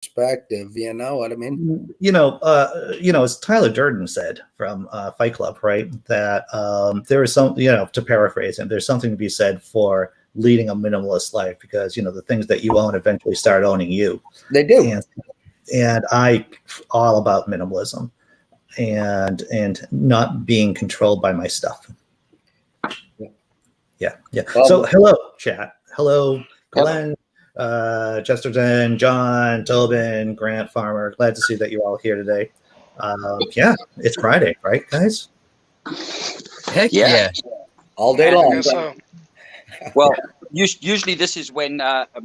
perspective. You know what I mean? As Tyler Durden said from Fight Club, right? That there is some, to paraphrase him, there's something to be said for leading a minimalist life because the things that you own eventually start owning you. They do. And I all about minimalism and not being controlled by my stuff. Yeah. So hello, chat. Hello, Glenn, Chesterton, John, Tobin, Grant, Farmer. Glad to see that you're all here today. It's Friday, right, guys? Heck yeah. All day long. So. Well, usually this is when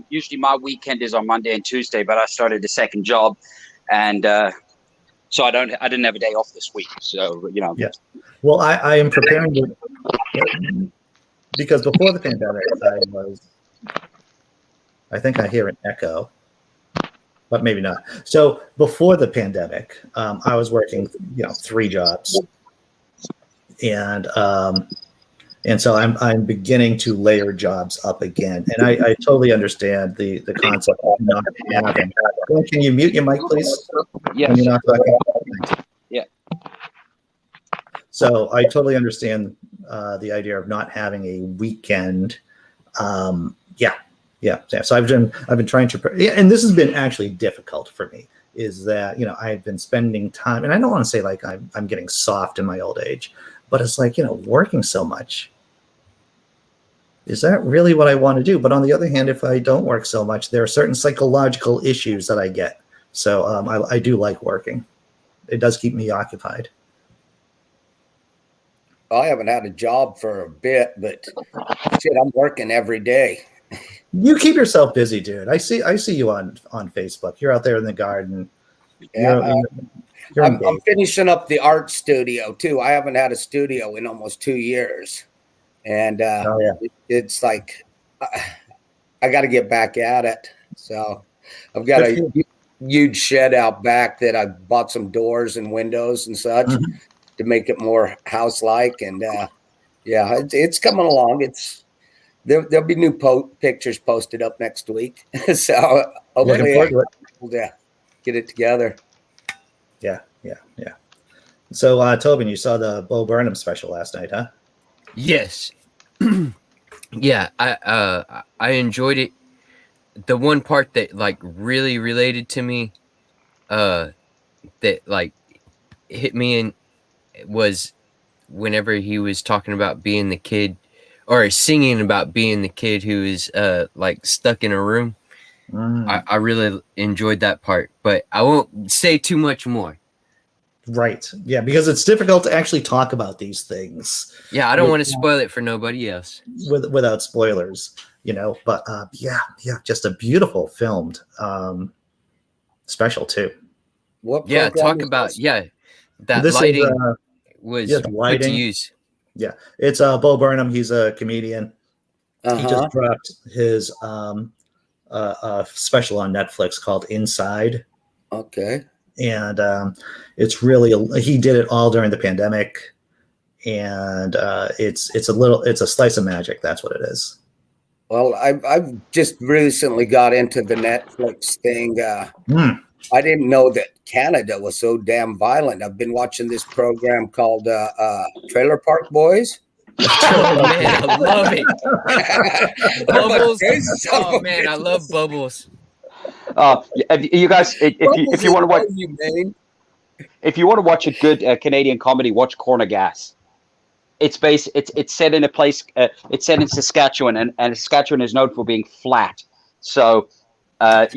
usually my weekend is on Monday and Tuesday, but I started a second job, and so I didn't have a day off this week. So Yeah. Well, I am preparing because before the pandemic, I think I hear an echo, but maybe not. So before the pandemic, I was working, 3 jobs, and so I'm beginning to layer jobs up again, and I totally understand the concept of not having. Can you mute your mic, please? Yes. When you're not talking? Yeah. So I totally understand the idea of not having a weekend. Yeah. So I've been trying to, and this has been actually difficult for me. Is that I've been spending time, and I don't want to say like I'm getting soft in my old age, but it's like working so much. Is that really what I want to do? But on the other hand, if I don't work so much, there are certain psychological issues that I get. So I do like working. It does keep me occupied. I haven't had a job for a bit, but shit, I'm working every day. You keep yourself busy, dude. I see you on Facebook. You're out there in the garden. Yeah, I'm finishing up the art studio too. I haven't had a studio in almost 2 years, and it's like I got to get back at it. So I've got a huge shed out back that I bought some doors and windows and such to make it more house-like, and it's coming along. There'll be new pictures posted up next week. So hopefully we'll get it together. Yeah. So Tobin, you saw the Bo Burnham special last night, huh? Yes. Yeah, I enjoyed it. The one part that like really related to me, that like hit me in was whenever he was talking about being the kid or singing about being the kid who is like stuck in a room. I really enjoyed that part, but I won't say too much more. Right. Yeah, because it's difficult to actually talk about these things. Yeah, I don't want to spoil it for nobody else. Without spoilers, But just a beautiful filmed special too. Talk about that this lighting was put to use. Yeah, it's Bo Burnham. He's a comedian. He just dropped his special on Netflix called Inside. Okay. And it's really, he did it all during the pandemic, and it's a slice of magic. That's what it is. Well, I've just recently got into the Netflix thing. I didn't know that Canada was so damn violent. I've been watching this program called Trailer Park Boys. Oh man, I love it. Bubbles. Oh man, I love Bubbles. You guys, if you want to watch, if you want to watch a good Canadian comedy, watch Corner Gas. It's set in a place. It's set in Saskatchewan, and Saskatchewan is known for being flat. So, and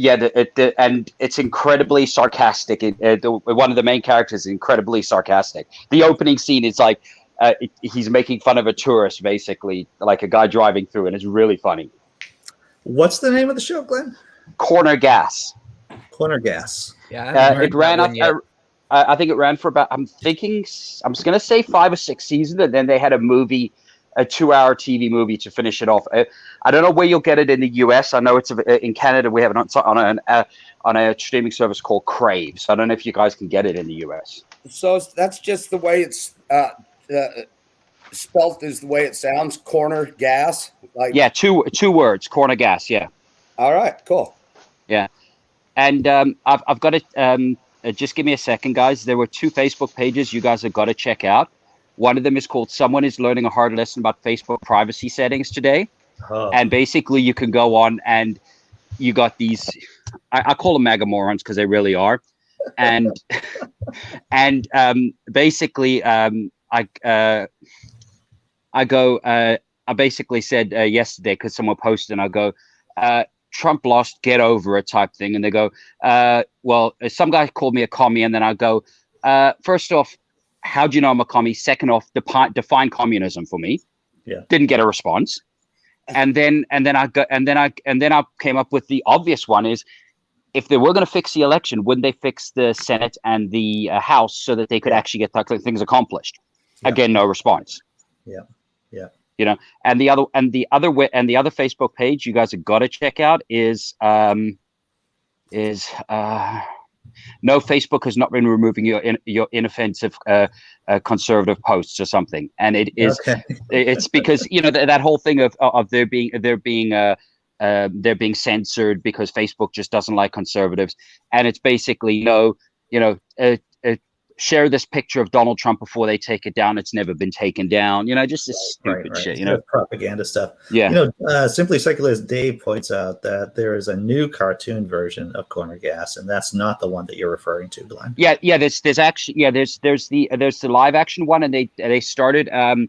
it's incredibly sarcastic. One of the main characters is incredibly sarcastic. The opening scene is like he's making fun of a tourist, basically, like a guy driving through, and it's really funny. What's the name of the show, Glenn? Corner Gas. Corner Gas. Yeah, it ran. I think it ran for about. I'm just gonna say 5 or 6 seasons, and then they had a 2-hour TV movie to finish it off. I don't know where you'll get it in the US. I know it's in Canada. We have it on a streaming service called Crave. So I don't know if you guys can get it in the US. So that's just the way it's spelt, is the way it sounds. Corner Gas. Two words. Corner Gas. Yeah. All right. Cool. Yeah. And I've got to just give me a second, guys. There were 2 Facebook pages you guys have got to check out. One of them is called "Someone is Learning a Hard Lesson About Facebook Privacy Settings Today," and basically you can go on and you got these. I call them MAGA morons because they really are, and basically I basically said yesterday, because someone posted, and I go, Trump lost, get over it type thing. And they go, well, some guy called me a commie. And then I go, first off, how do you know I'm a commie? Second off, define communism for me. Yeah. Didn't get a response. And then I came up with the obvious one is, if they were going to fix the election, wouldn't they fix the Senate and the House so that they could actually get things accomplished? Yeah. Again, no response. Yeah. Yeah. You know, and the other Facebook page you guys have got to check out is no, Facebook has not been removing your inoffensive conservative posts or something, and it is it's because, you know, that whole thing of they're being censored because Facebook just doesn't like conservatives, and it's basically share this picture of Donald Trump before they take it down. It's never been taken down. You know, just this stupid shit. You know, propaganda stuff. Yeah. You know, Simply Secularist Dave points out that there is a new cartoon version of Corner Gas, and that's not the one that you're referring to, Glenn. Yeah. There's actually there's the live action one, and they started a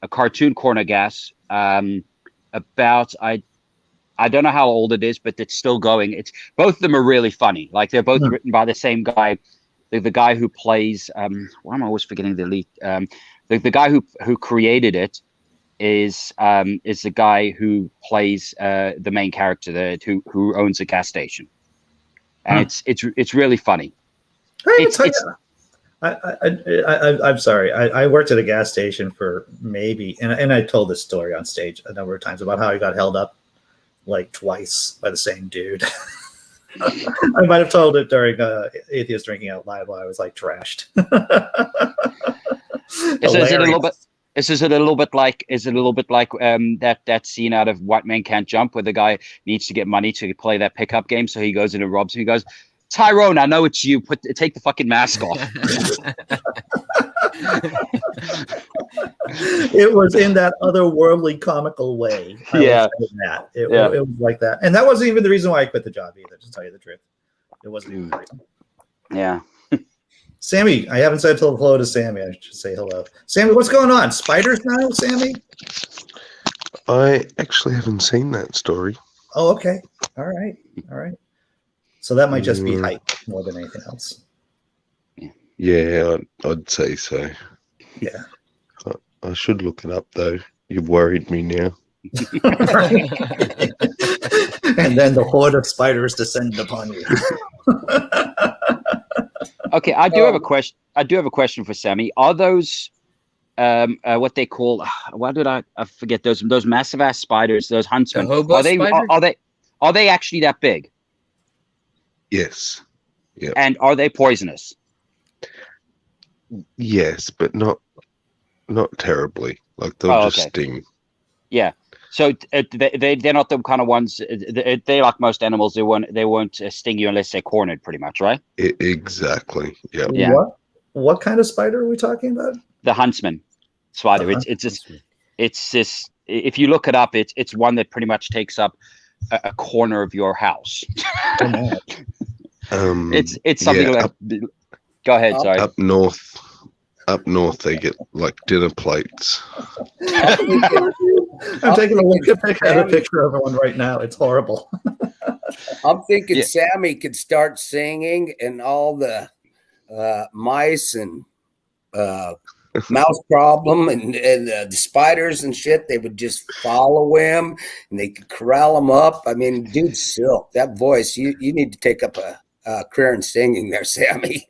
cartoon Corner Gas about I don't know how old it is, but it's still going. It's both of them are really funny. Like, they're both written by the same guy, the guy who plays. Why am I always forgetting the lead? The guy who created it is the guy who plays the main character, who owns a gas station, and it's really funny. I'm sorry. I worked at a gas station for maybe, and I told this story on stage a number of times about how I got held up like twice by the same dude. I might have told it during Atheist Drinking Out Loud while I was like trashed. Is it a little bit like that scene out of White Men Can't Jump, where the guy needs to get money to play that pickup game, so he goes in and robs him. He goes, Tyrone, I know it's you. Take the fucking mask off. It was in that otherworldly comical way. It was like that. And that wasn't even the reason why I quit the job either, to tell you the truth. It wasn't even the reason. Yeah. Sammy, I haven't said hello to Sammy. I should say hello. Sammy, what's going on? Spiders now, Sammy? I actually haven't seen that story. Oh, okay. All right. So that might just be hype more than anything else. Yeah, I'd say so. Yeah. I should look it up, though. You've worried me now. And then the horde of spiders descended upon you. Okay, I do have a question. I do have a question for Sammy. Are those what they call? Why did I forget those massive ass spiders? Those huntsmen. Are they actually that big? Yes. Yeah. And are they poisonous? Yes, but not terribly. Like, they'll just sting. Yeah. So they're not the kind of ones. They're like most animals. They won't sting you unless they're cornered, pretty much, right? Exactly. Yeah. Yeah. What kind of spider are we talking about? The huntsman spider. It's this. If you look it up, it's one that pretty much takes up a corner of your house. It's something like. Go ahead. Sorry. Up north, they get like dinner plates. I'm taking a look at a picture of one right now. It's horrible. I'm thinking Sammy could start singing, and all the mice and mouse problem and the spiders and shit, they would just follow him, and they could corral him up. I mean, dude, silk, that voice, you need to take up a career in singing there, Sammy.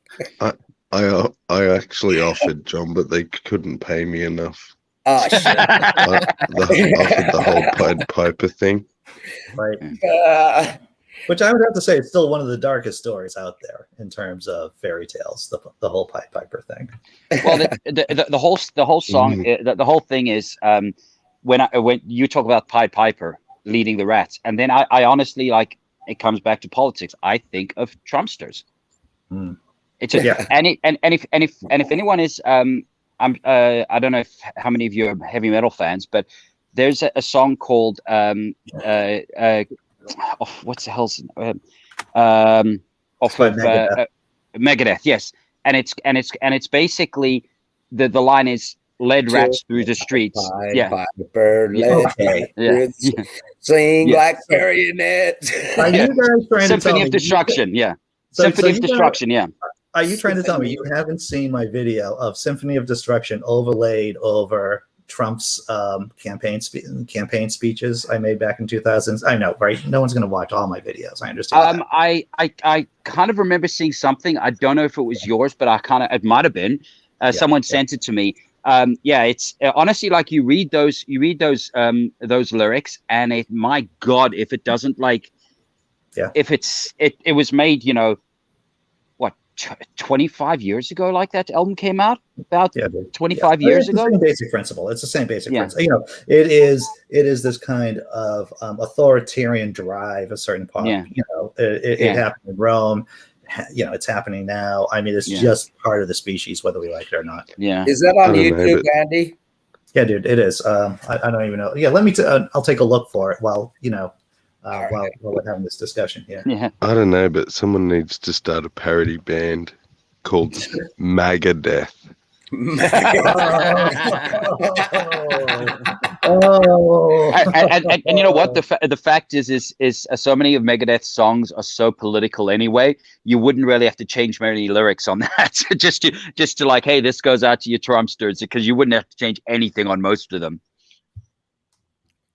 I actually offered, John, but they couldn't pay me enough. Oh, shit. I offered the whole Pied Piper thing. Right. Which I would have to say is still one of the darkest stories out there in terms of fairy tales, the whole Pied Piper thing. Well, the whole song, the whole thing is when you talk about Pied Piper, leading the rats. And then I honestly, like, it comes back to politics. I think of Trumpsters. It's if anyone is I don't know how many of you are heavy metal fans, but there's a song called what's the hell's off of Megadeth, yes, and it's basically the line is led rats through the streets. Sing like marionettes. Are you guys trying Symphony of Destruction? Symphony of Destruction. Are you trying to tell me you haven't seen my video of Symphony of Destruction overlaid over Trump's campaign speeches I made back in 2000s? I know, right? No one's going to watch all my videos. I understand. I kind of remember seeing something. I don't know if it was yours, but it might have been. Someone sent it to me. It's honestly, like, you read those lyrics, and my God, if it doesn't, like, if it was made, 25 years ago, like that album came out about 25 years ago. It's the same basic principle. It's the same basic principle. It is this kind of authoritarian drive, a certain part. It happened in Rome. It's happening now. I mean, it's just part of the species, whether we like it or not. Yeah. Is that on YouTube, Andy? Yeah, dude, it is. I don't even know. Yeah, let me. I'll take a look for it while while we're having this discussion here. Yeah. I don't know, but someone needs to start a parody band called Megadeth. And you know what? The fact is so many of Megadeth's songs are so political anyway. You wouldn't really have to change many lyrics on that. just to like, hey, this goes out to your Trumpsters, because you wouldn't have to change anything on most of them.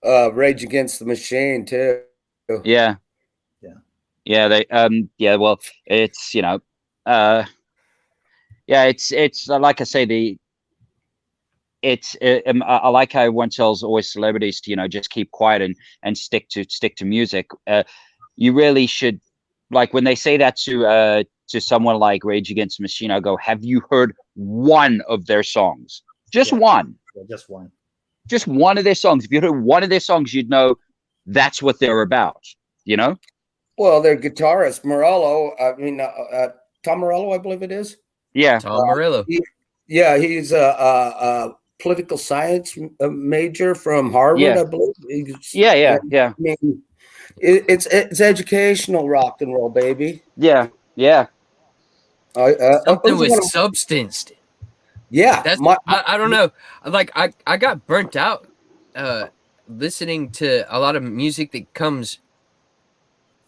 Rage Against the Machine too. Yeah. They well, it's it's like I say, I like how everyone tells always celebrities to just keep quiet and stick to music. You really should, like, when they say that to someone like Rage Against the Machine, I go, have you heard one of their songs? Just one. Just one. Just one of their songs. If you heard one of their songs, you'd know that's what they're about. Well, their guitarist Morello. Tom Morello, I believe it is. Yeah, Tom Morello. He's a political science major from Harvard, I believe. Yeah. I mean, it's educational rock and roll, baby. Yeah. Something with substance. Yeah, I don't know. Like, I got burnt out listening to a lot of music that comes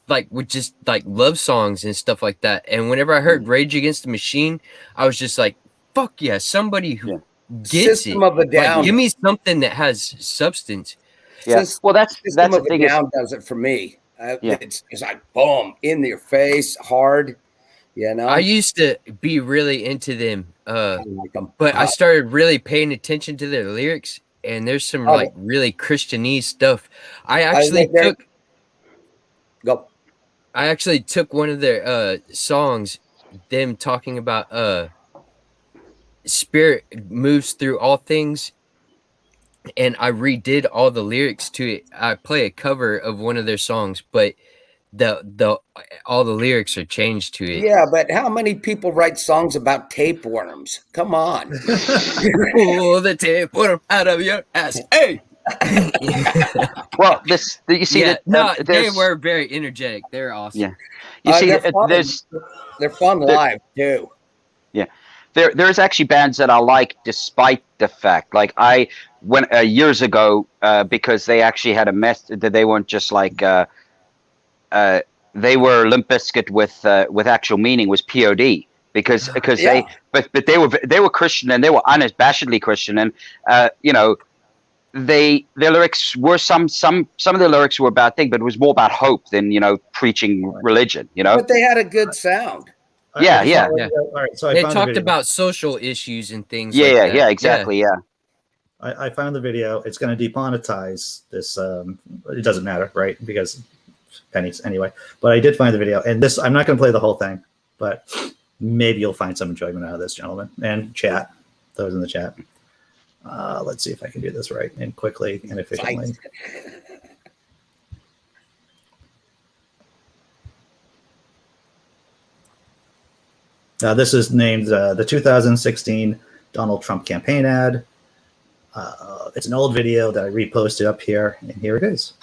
like with just like love songs and stuff like that. And whenever I heard Rage Against the Machine, I was just like, fuck yeah, somebody who gets System of a Down. Like, give me something that has substance. Yeah. Well, that's the thing. Down does it for me. It's like boom, in your face, hard. I used to be really into them, but I started really paying attention to their lyrics, and there's some like really Christianese stuff. I actually took one of their songs, them talking about spirit moves through all things, and I redid all the lyrics to it. I play a cover of one of their songs, but all the lyrics are changed to it. Yeah, but how many people write songs about tapeworms? Come on. Pull the tapeworm out of your ass. Hey. Well, you see they were very energetic. They're awesome. Yeah. You see, they're fun live too. Yeah. There's actually bands that I like despite the fact, like I went years ago because they actually had a method that they weren't just like they were Limp Bizkit with actual meaning, was POD, because they were Christian, and they were unabashedly Christian, and their lyrics were some of their lyrics were a bad thing, but it was more about hope than preaching religion. But they had a good sound. Yeah. All right, so they talked about social issues and things. Yeah, exactly. Yeah. I found the video. It's going to demonetize this. It doesn't matter, right? Because pennies anyway. But I did find the video, and this I'm not going to play the whole thing, but maybe you'll find some enjoyment out of this, gentlemen, and chat. Those in the chat. Let's see if I can do this right and quickly and efficiently. This is named the 2016 Donald Trump campaign ad. It's an old video that I reposted up here, and here it is.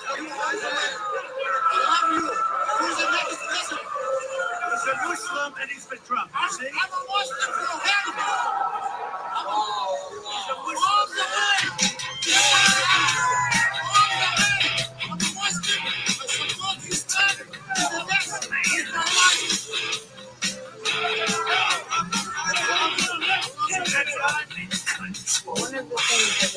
One of the things that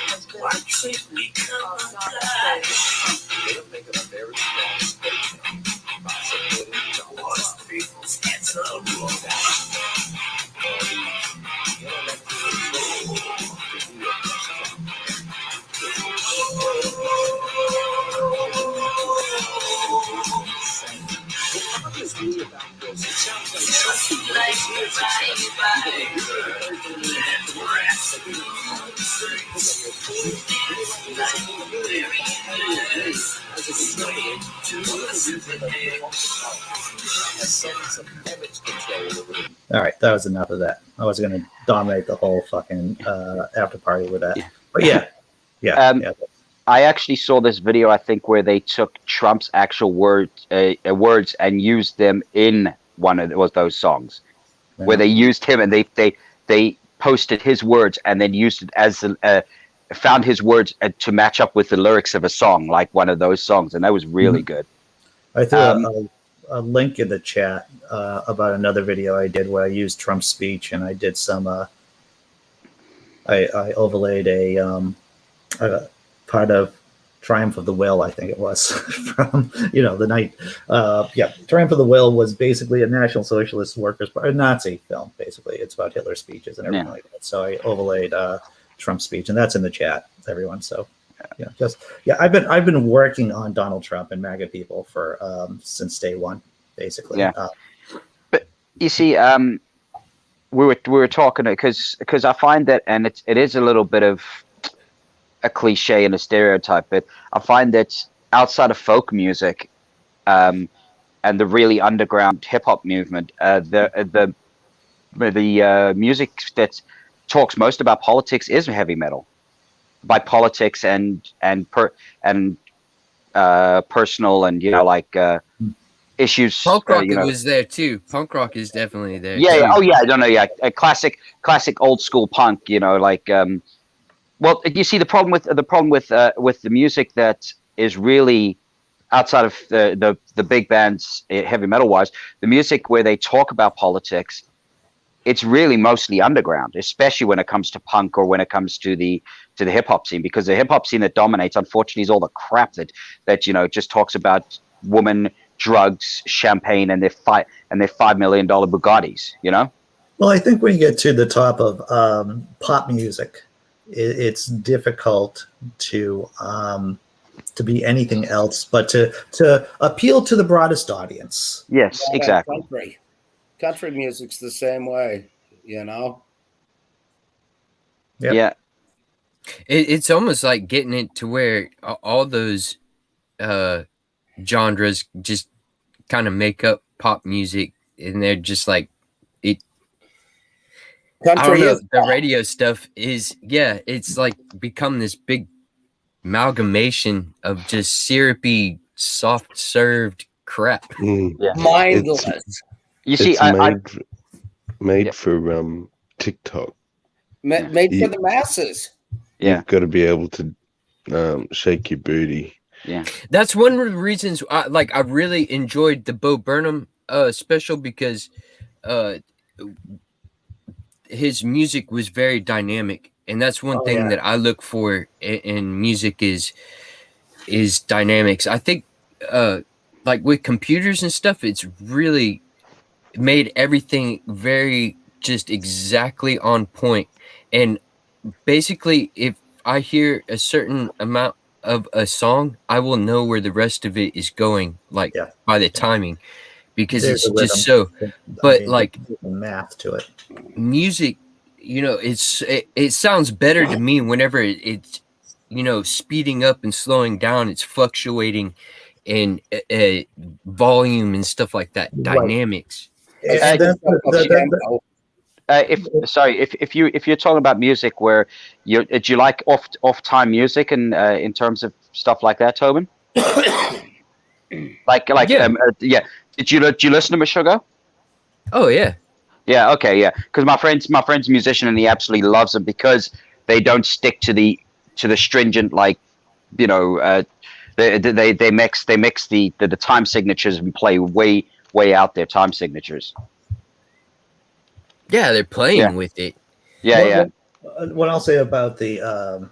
has grieved me enough in this election has been the treatment of Donald Trump. They're making a very strong statement by supporting Donald people's All right, that was enough of that. I was going to dominate the whole fucking after party with that. But yeah. I actually saw this video, I think, where they took Trump's actual words and used them in one of those songs, where they used him and they posted his words and then used it as found his words to match up with the lyrics of a song, like one of those songs, and that was really good. I threw a link in the chat about another video I did where I used Trump's speech, and I did some. I overlaid a part of Triumph of the Will, I think it was, from the night. Triumph of the Will was basically a National Socialist Workers' Party, a Nazi film. Basically, it's about Hitler's speeches and everything like that. So I overlaid Trump's speech, and that's in the chat, everyone. So I've been working on Donald Trump and MAGA people for since day one, basically. But you see, we were talking because I find that, and it is a little bit of a cliche and a stereotype, but I find that outside of folk music and the really underground hip hop movement, the music that talks most about politics is heavy metal, by politics and personal and issues. Punk rock was there too. Punk rock is definitely there. A classic old school punk. Well, you see the problem with the music that is really outside of the big bands, heavy metal wise, the music where they talk about politics, it's really mostly underground, especially when it comes to punk or when it comes to the hip hop scene, because the hip hop scene that dominates, unfortunately, is all the crap that just talks about women, drugs, champagne, and their $5 million Bugattis. Well, I think when you get to the top of pop music, it's difficult to be anything else but to appeal to the broadest audience. Yes, exactly. Country music's the same way, Yep. Yeah. It's almost like getting it to where all those genres just kind of make up pop music, and they're just like it. Country, I don't know. The radio stuff it's like become this big amalgamation of just syrupy, soft served crap. Mindless. You see, made for TikTok. Made for the masses. You've got to be able to shake your booty. Yeah, that's one of the reasons I really enjoyed the Bo Burnham special, because his music was very dynamic, and that's one thing that I look for in music is dynamics. I think like with computers and stuff, it's really made everything very just exactly on point. And basically, if I hear a certain amount of a song, I will know where the rest of it is going, by the timing, because it's just so. But math to it, music, it sounds better to me whenever it's speeding up and slowing down, it's fluctuating, and volume and stuff like that, dynamics. If you're talking about music where do you like off time music and in terms of stuff like that, Tobin? Yeah. Did you listen to Meshuggah? Oh yeah. Yeah. Okay. Yeah. Because my friend's a musician and he absolutely loves them because they don't stick to the stringent, like, you know, they mix the time signatures and play way out their time signatures. Yeah, they're playing with it. Yeah. What I'll say about the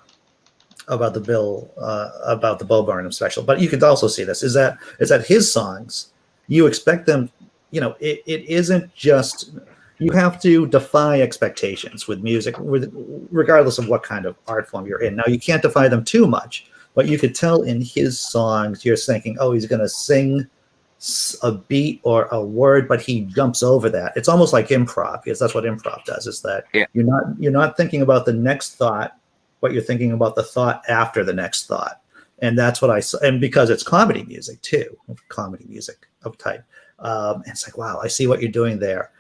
Bo Burnham special, but you could also see this is that his songs, you expect them, you know, it isn't just, you have to defy expectations with music, regardless of what kind of art form you're in. Now, you can't defy them too much, but you could tell in his songs, you're thinking, oh, he's going to sing a beat or a word, but he jumps over that. It's almost like improv, because that's what improv does, is that you're not thinking about the next thought, but you're thinking about the thought after the next thought. And that's what I saw. And because it's comedy music too, comedy music of type. And it's like, wow, I see what you're doing there.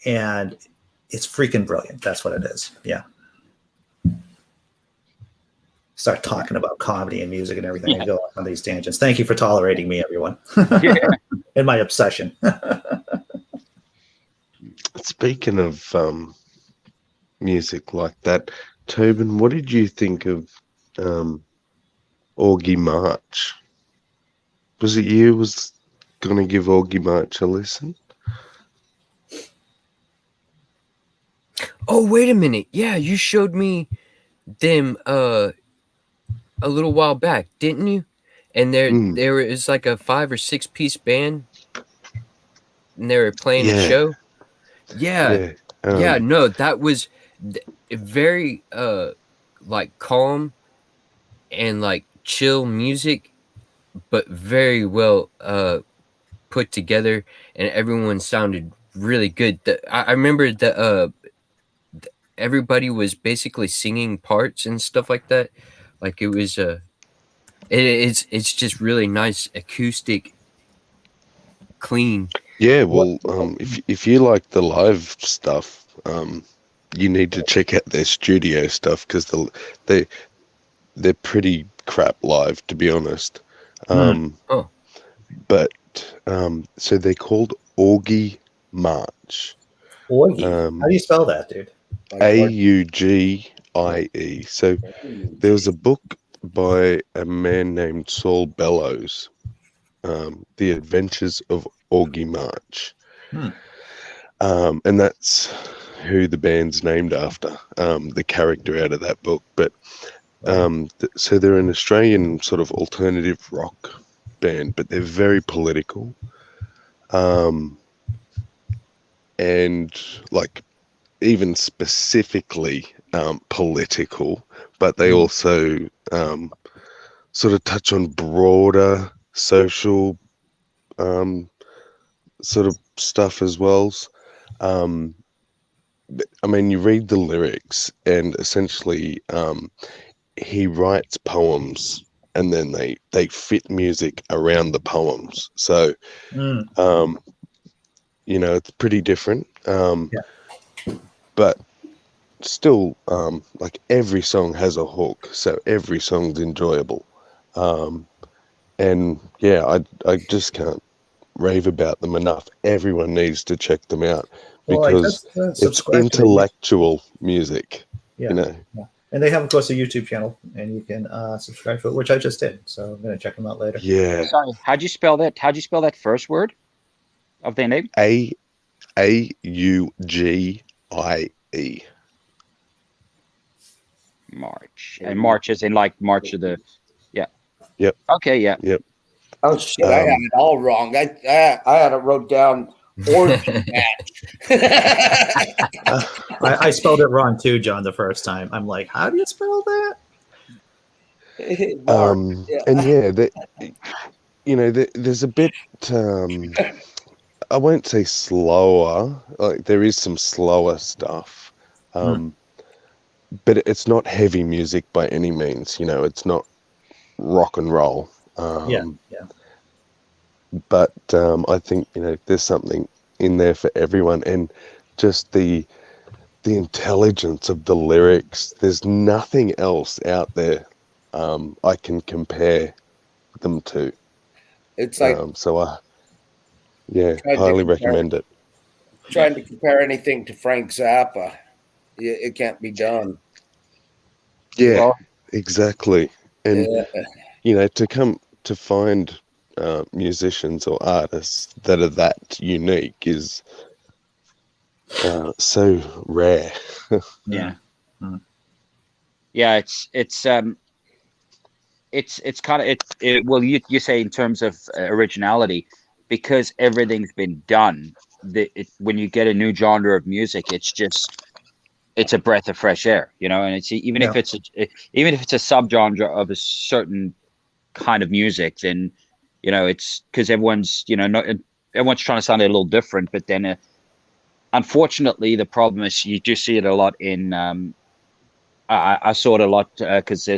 And it's freaking brilliant. That's what it is. Yeah. Start talking about comedy and music and everything. Yeah. I go off on these tangents. Thank you for tolerating me, everyone. And my obsession. Speaking of music like that, Tobin, what did you think of Augie March? Was it you was going to give Augie March a listen? Oh, wait a minute. Yeah, you showed me them a little while back, didn't you? And there was like a 5 or 6 piece band, and they were playing a show. Yeah. No, that was very like calm and like chill music, but very well put together, and everyone sounded really good. I remember that everybody was basically singing parts and stuff like that. Like it was it's just really nice, acoustic, clean. Yeah, well, if you like the live stuff, you need to check out their studio stuff, because they're pretty crap live, to be honest. But so they're called Augie March. Augie. How do you spell that, dude? Augie. So there was a book by a man named Saul Bellows, The Adventures of Augie March. And that's who the band's named after, the character out of that book. But so they're an Australian sort of alternative rock band, but they're very political. And like even specifically political, but they also sort of touch on broader social sort of stuff as well. I mean, you read the lyrics, and essentially he writes poems, and then they fit music around the poems. So, you know, it's pretty different. But still, like every song has a hook, so every song's enjoyable. And yeah, I just can't rave about them enough. Everyone needs to check them out, because it's intellectual music. Yeah, you know. Yeah. And they have, of course, a YouTube channel, and you can subscribe to it, which I just did. So I'm going to check them out later. Yeah. Sorry, how'd you spell that? How'd you spell that first word of their name? Augie. March. And March is in like March of the. Yeah. Yep. Okay. Yeah. Yep. Oh shit! I had it all wrong. I had it wrote down orgy match. I spelled it wrong too, John, the first time. I'm like, how do you spell that? And yeah, you know, there's a bit. I won't say slower. Like there is some slower stuff, but it's not heavy music by any means. You know, it's not rock and roll. but I think there's something in there for everyone, and just the intelligence of the lyrics. There's nothing else out there I can compare them to. It's like so I highly recommend it. Trying to compare anything to Frank Zappa, it can't be done. Yeah, exactly. And to find musicians or artists that are that unique is so rare. Yeah. Yeah, it's kind of well, you say in terms of originality, because everything's been done. When you get a new genre of music, it's a breath of fresh air, and it's even if it's a subgenre of a certain kind of music, then it's because everyone's everyone's trying to sound a little different, but then unfortunately the problem is you do see it a lot in I saw it a lot because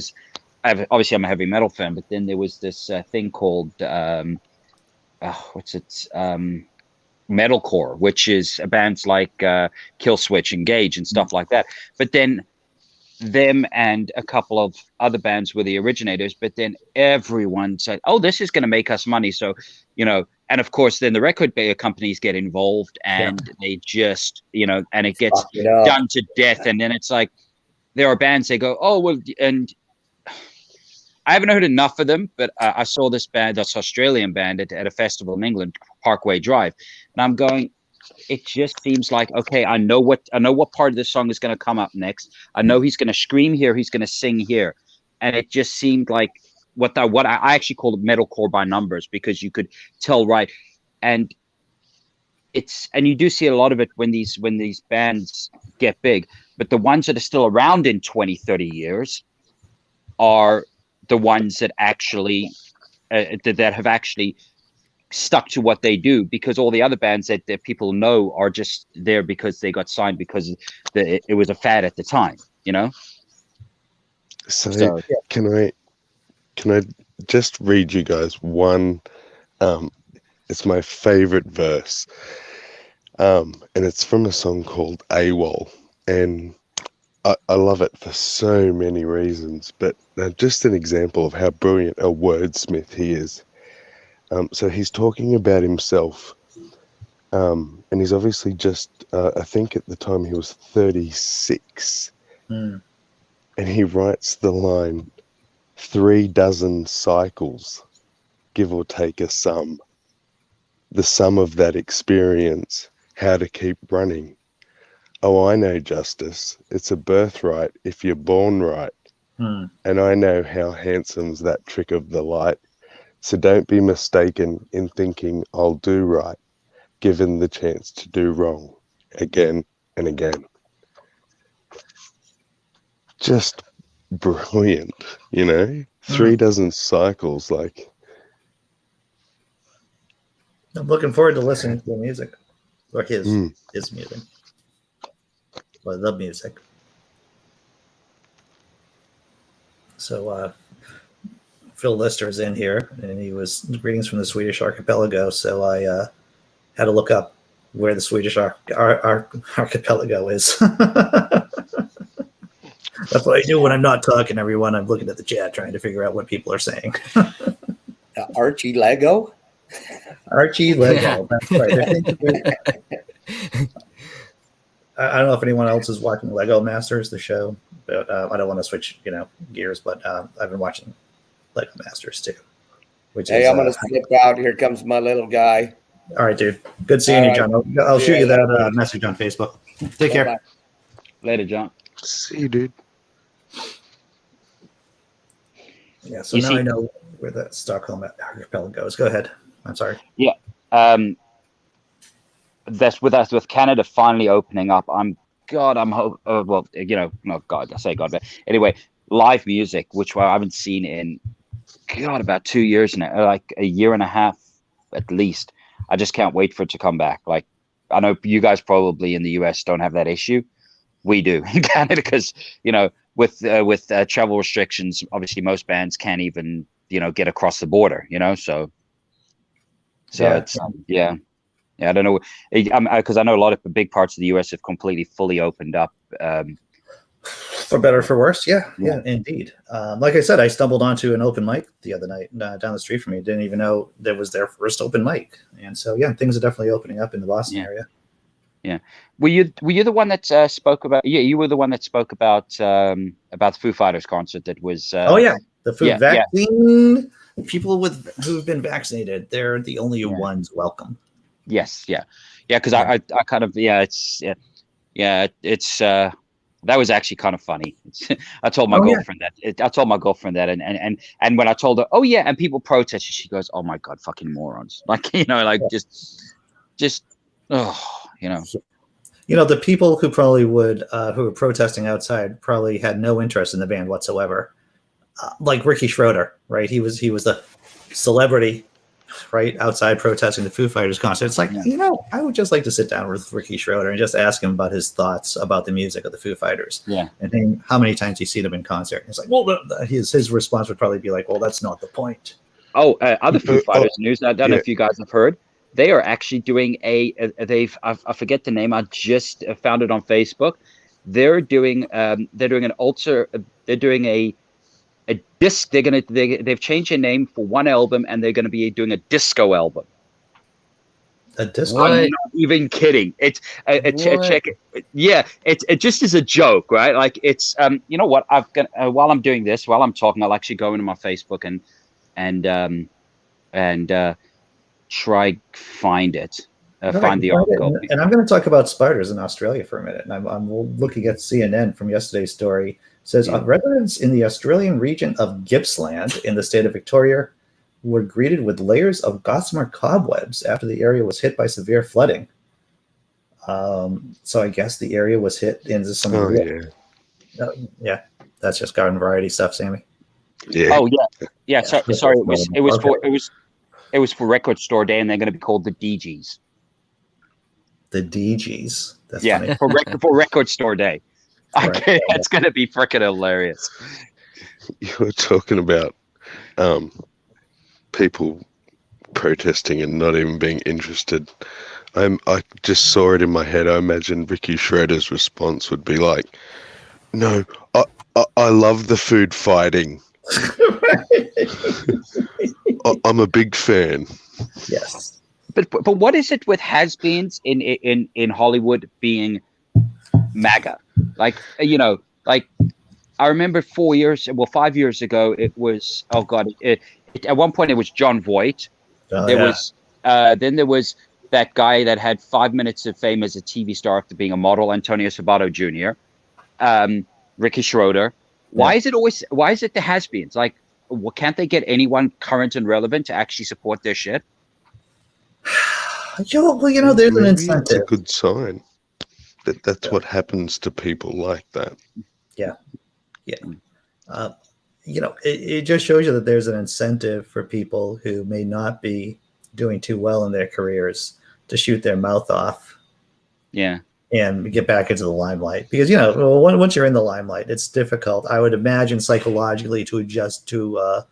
obviously I'm a heavy metal fan, but then there was this thing called metalcore, which is bands like Killswitch, Engage, and stuff like that. But then them and a couple of other bands were the originators. But then everyone said, "Oh, this is going to make us money." So, and of course, then the record companies get involved, and they just, and it gets done to death. And then it's like there are bands they go, "Oh, well," and I haven't heard enough of them, but I saw this Australian band at a festival in England, Parkway Drive, and I'm going. It just seems like, okay, I know what part of this song is going to come up next. I know he's going to scream here, he's going to sing here, and it just seemed like what I actually call it metalcore by numbers, because you could tell right, and you do see a lot of it when these bands get big, but the ones that are still around in 20, 30 years are the ones that actually that have actually stuck to what they do, because all the other bands that people know are just there because they got signed because it was a fad at the time, So can I just read you guys one? It's my favorite verse, and it's from a song called AWOL, and I love it for so many reasons, but just an example of how brilliant a wordsmith he is. So he's talking about himself, and he's obviously just, I think at the time he was 36, and he writes the line, 36 cycles, give or take a sum, the sum of that experience, how to keep running. Oh, I know justice, it's a birthright if you're born right, and I know how handsome's that trick of the light. So don't be mistaken in thinking I'll do right, given the chance to do wrong again and again. Just brilliant, 36 cycles, like. I'm looking forward to listening to the music, or his music, or the music. So Phil Lister is in here, and he was greetings from the Swedish archipelago. So I had to look up where the Swedish archipelago is. That's what I do when I'm not talking, everyone. I'm looking at the chat trying to figure out what people are saying. Archie Lego? Archie Lego. That's right. I don't know if anyone else is watching Lego Masters, the show, but I don't want to switch, gears, but I've been watching Lego Masters too. Hey, I'm going to slip out. Here comes my little guy. All right, dude. Good seeing you, John. I'll shoot you that message on Facebook. Take care. Later, John. See you, dude. Yeah, so now I know where the Stockholm archipelago goes. Go ahead. I'm sorry. Yeah. That's with Canada finally opening up. I say God, but anyway, live music, which I haven't seen in about 2 years now, like a year and a half at least. I just can't wait for it to come back. Like, I know you guys probably in the US don't have that issue. We do in Canada because, with travel restrictions, obviously most bands can't even, get across the border, so. So it's yeah. I don't know, because I know a lot of the big parts of the U.S. have completely fully opened up. For better or for worse, yeah, indeed. Like I said, I stumbled onto an open mic the other night down the street from me. Didn't even know that was their first open mic, and so things are definitely opening up in the Boston area. Yeah, were you the one that spoke about? Yeah, you were the one that spoke about the Foo Fighters concert that was. The food vaccine. People who've been vaccinated, they're the only ones welcome. Yes, because I kind of it's that was actually kind of funny. I told my girlfriend that. I told my girlfriend that, and when I told her, and people protested, she goes, "Oh my god, fucking morons!" Like just the people who probably would who were protesting outside probably had no interest in the band whatsoever. Like Ricky Schroeder, right? He was a celebrity, right, outside protesting the Foo Fighters concert. It's like, I would just like to sit down with Ricky Schroeder and just ask him about his thoughts about the music of the Foo Fighters. Yeah. And then how many times he's seen them in concert. It's like, well, his response would probably be like, well, that's not the point. Oh, other Foo Fighters news. I don't know if you guys have heard. They are actually doing I forget the name. I just found it on Facebook. They're doing a disc. They've changed their name for one album, and they're going to be doing a disco album. A disco? I'm not even kidding. It's check it. Yeah, it just is a joke, right? Like it's you know what? While I'm doing this, while I'm talking, I'll actually go into my Facebook and try find it. Find the article. And I'm going to talk about spiders in Australia for a minute. And I'm looking at CNN from yesterday's story. It says residents in the Australian region of Gippsland in the state of Victoria were greeted with layers of gossamer cobwebs after the area was hit by severe flooding. So I guess the area was hit into some. That's just garden variety stuff, Sammy. Yeah. Oh yeah. Sorry. It was for Record Store Day, and they're going to be called the DGs. The DGs. That's funny. for Record Store Day. Right. It's going to be freaking hilarious. You were talking about people protesting and not even being interested. I just saw it in my head. I imagine Ricky Schroeder's response would be like, "No, I love the food fighting. I'm a big fan." Yes. But what is it with has-beens in Hollywood being MAGA? Like, like I remember 5 years ago, it was, oh God, at one point it was John Voight. Then there was that guy that had 5 minutes of fame as a TV star after being a model, Antonio Sabato Jr., Ricky Schroeder. Why is it the has-beens? Like, can't they get anyone current and relevant to actually support their shit? Well, there's an incentive. It's a good sign that's what happens to people like that. Yeah. It just shows you that there's an incentive for people who may not be doing too well in their careers to shoot their mouth off. Yeah. And get back into the limelight, because once you're in the limelight, it's difficult, I would imagine, psychologically to adjust to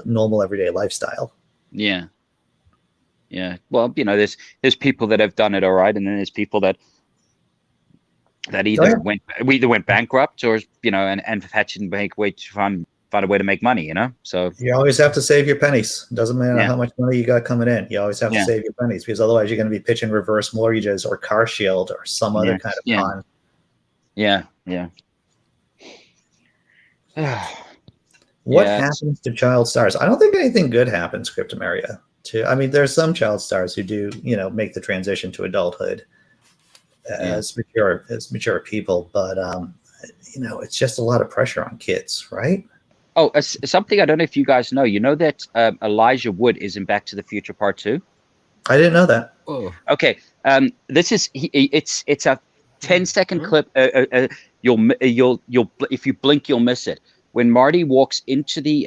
normal everyday lifestyle. Yeah. Well, there's people that have done it all right, and then there's people that either went bankrupt or and had to find a way to make money. So you always have to save your pennies. Doesn't matter how much money you got coming in. You always have to save your pennies, because otherwise you're going to be pitching reverse mortgages or Car Shield or some other kind of con. Yeah. What happens to child stars? I don't think anything good happens, Cryptomaria. There's some child stars who do, make the transition to adulthood as mature people, but it's just a lot of pressure on kids, right? Oh, something I don't know if you guys know. You know that Elijah Wood is in Back to the Future Part 2? I didn't know that. Oh. Okay. This is it's a 10-second clip. You'll if you blink, you'll miss it. When Marty walks into the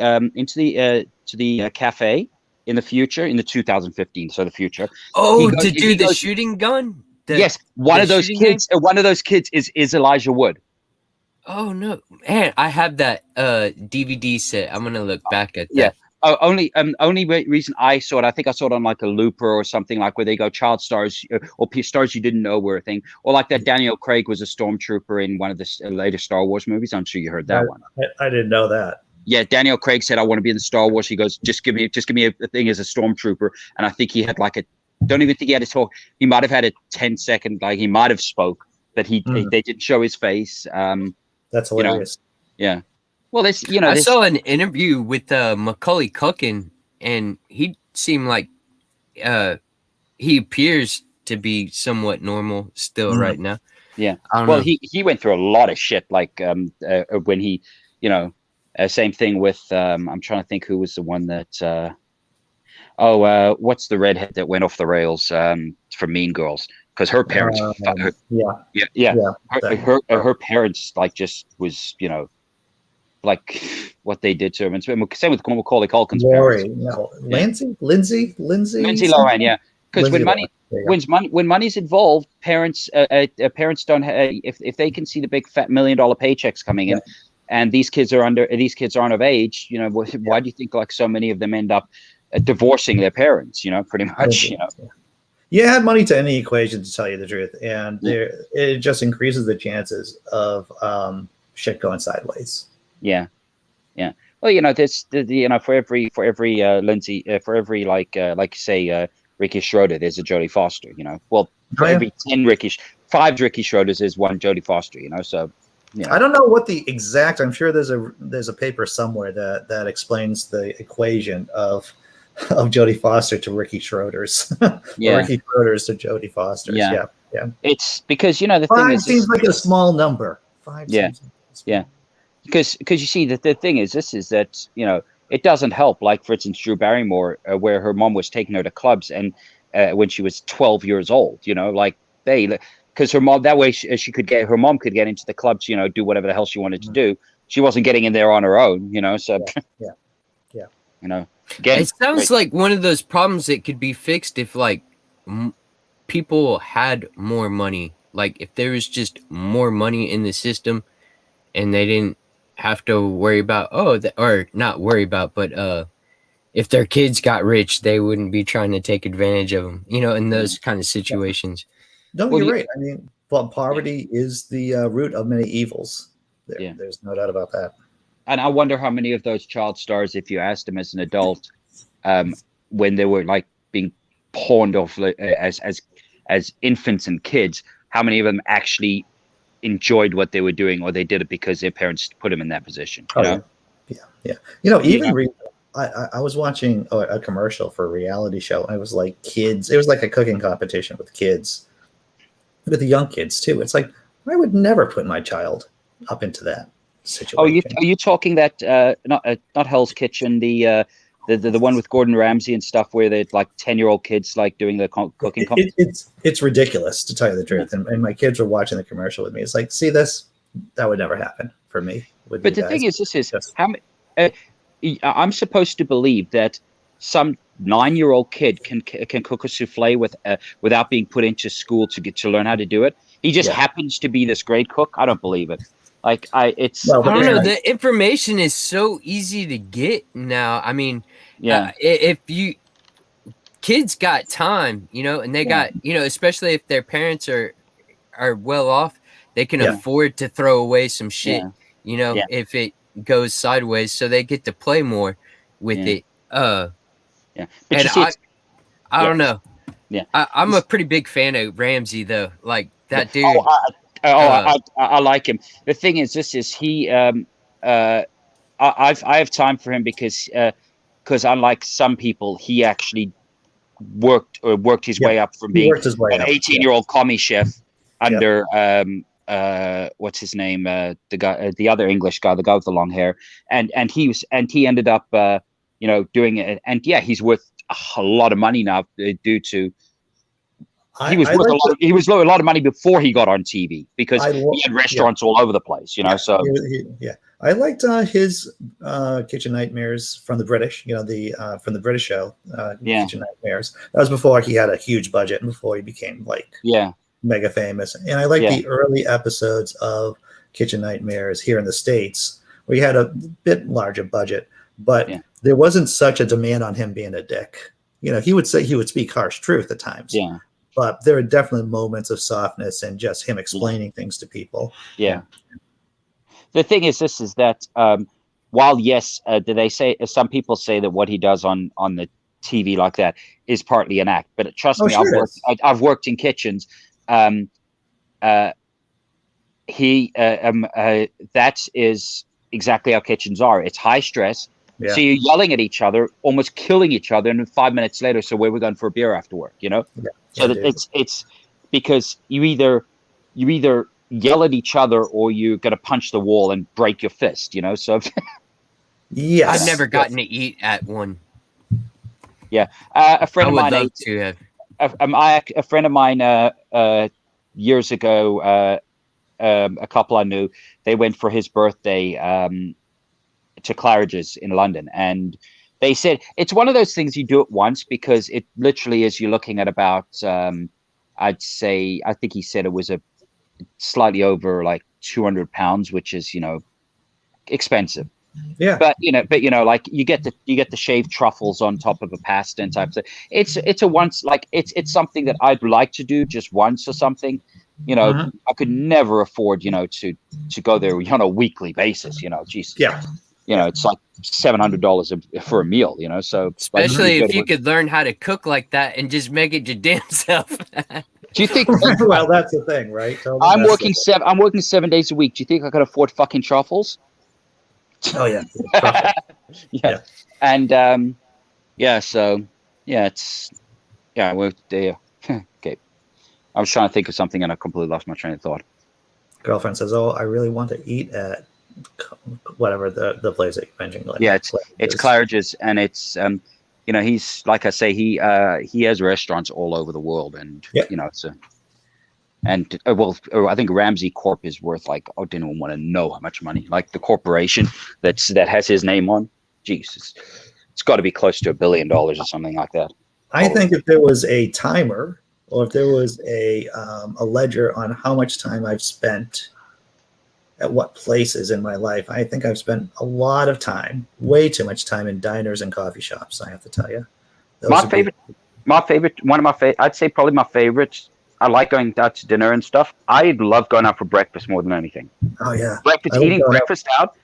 cafe in the future, in the 2015, so the future. Oh, to do the shooting gun? Yes, one of those kids is Elijah Wood. Oh no, man! I have that DVD set. I'm gonna look back at that. only reason I saw it, I think I saw it on like a Looper or something, like where they go child stars or stars you didn't know were a thing, or like that Daniel Craig was a stormtrooper in one of the later Star Wars movies. I'm sure you heard that one. I didn't know that. Yeah, Daniel Craig said, "I want to be in the Star Wars." He goes, "Just give me a thing as a stormtrooper." And I think he had like don't even think he had to talk. He might have had a 10-second, like he might have spoke, but they didn't show his face. That's hilarious. Yeah. Well, I saw an interview with Macaulay Culkin, and he seemed like he appears to be somewhat normal still right now. Yeah. I don't know. He went through a lot of shit, like when he, same thing with I'm trying to think who was the one that what's the redhead that went off the rails from Mean Girls, because her parents her parents like just was like what they did to him. And same with Macaulay Culkin's parents. Lindsay Lohan, yeah. Because when money's involved, parents don't if they can see the big fat $1 million paychecks coming in, and these kids aren't of age, why do you think like so many of them end up divorcing their parents? Pretty much. You add money to any equation, to tell you the truth, and it just increases the chances of shit going sideways. Yeah. Well, this for every Lindsay, for every like say Ricky Schroeder, there's a Jodie Foster. Well, for every 5 Ricky Schroeders, there's one Jodie Foster. So. I don't know what the exact. I'm sure there's a paper somewhere that explains the equation of Jodie Foster to Ricky Schroeder's. Ricky Schroeder's to Jodie Foster's. Yeah. It's because the 5 thing is, seems like a small number. 5. Yeah. Because you see that the thing is, this is that it doesn't help. Like for instance, Drew Barrymore, where her mom was taking her to clubs, and when she was 12 years old, because her mom, that way her mom could get into the clubs, do whatever the hell she wanted to do. She wasn't getting in there on her own, so it sounds like one of those problems that could be fixed if like people had more money. Like if there was just more money in the system, and they didn't have to worry about if their kids got rich, they wouldn't be trying to take advantage of them, in those kind of situations. No, you're right. I mean, poverty is the root of many evils. There's no doubt about that. And I wonder how many of those child stars, if you asked them as an adult, when they were like being pawned off as infants and kids, how many of them actually enjoyed what they were doing, or they did it because their parents put them in that position. I was watching a commercial for a reality show, and it was like kids. It was like a cooking competition with kids, with the young kids too. It's like I would never put my child up into that situation. Are you talking that not Hell's Kitchen, the one with Gordon Ramsay and stuff, where they're like 10-year-old kids like doing the cooking competition? It's ridiculous, to tell you the truth. And my kids were watching the commercial with me. It's like, see this? That would never happen for me. But the thing is, how many? I'm supposed to believe that some 9-year-old kid can cook a souffle without being put into school to learn how to do it. He just happens to be this great cook. I don't believe it. I don't know. The information is so easy to get now. I mean, if kids got time, and they got, especially if their parents are well off, they can afford to throw away some shit, if it goes sideways, so they get to play more with it. But and I don't know. Yeah, I'm a pretty big fan of Ramsey though. Like that dude. I like him. The thing is, he. I have time for him because unlike some people, he actually worked his way up from being an 18-year-old commie chef under what's his name, the guy, the other English guy, the guy with the long hair, and he ended up doing it, and he's worth a lot of money now due to. He was worth a lot of money before he got on TV, because he had restaurants all over the place, So I liked his Kitchen Nightmares from the British, from the British show, Kitchen Nightmares. That was before he had a huge budget and before he became mega famous. And I like the early episodes of Kitchen Nightmares here in the States, where he had a bit larger budget, but there wasn't such a demand on him being a dick. You know, he would speak harsh truth at times. Yeah. But there are definitely moments of softness and just him explaining things to people. Yeah. The thing is, this is that while yes, do they say some people say that what he does on the TV like that is partly an act, but trust me, sure I've worked in kitchens. That is exactly how kitchens are. It's high stress. Yeah. So you're yelling at each other, almost killing each other, and then 5 minutes later, so where are we going for a beer after work? You know, so that it's because you either yell at each other or you're going to punch the wall and break your fist. You know, so I've never gotten to eat at one. Yeah, a friend of mine love to have. A friend of mine years ago, a couple I knew, they went for his birthday to Claridge's in London, and they said it's one of those things you do it once because it literally is you're looking at about I think he said it was a slightly over like £200, which is, you know, expensive. Yeah, but like you get the shaved truffles on top of a pasta and type of thing. It's a once, like it's something that I'd like to do just once or something. You know, I could never afford, you know, to go there on a weekly basis. You know, Jesus. Yeah. You know, it's like $700 for a meal. You know, so especially if you could learn how to cook like that and just make it your damn self. Do you think? Well, that's the thing, right? I'm working 7 days a week. Do you think I could afford fucking truffles? Oh yeah. Yeah. And so it's we're there. Okay. I was trying to think of something and I completely lost my train of thought. Girlfriend says, "Oh, I really want to eat at whatever the place that you mentioned." Like, yeah, it's Claridge's, and it's you know, he's, like I say, he has restaurants all over the world, and you know, it's I think Ramsey Corp is worth like, I didn't even want to know how much money. Like the corporation that has his name on, Jesus, it's got to be close to $1 billion or something like that. I think if there was a timer, or if there was a ledger on how much time I've spent at what places in my life, I think I've spent a lot of time, way too much time in diners and coffee shops. I have to tell you. I'd say probably my favorites. I like going out to dinner and stuff. I love going out for breakfast more than anything. Oh yeah, eating breakfast out.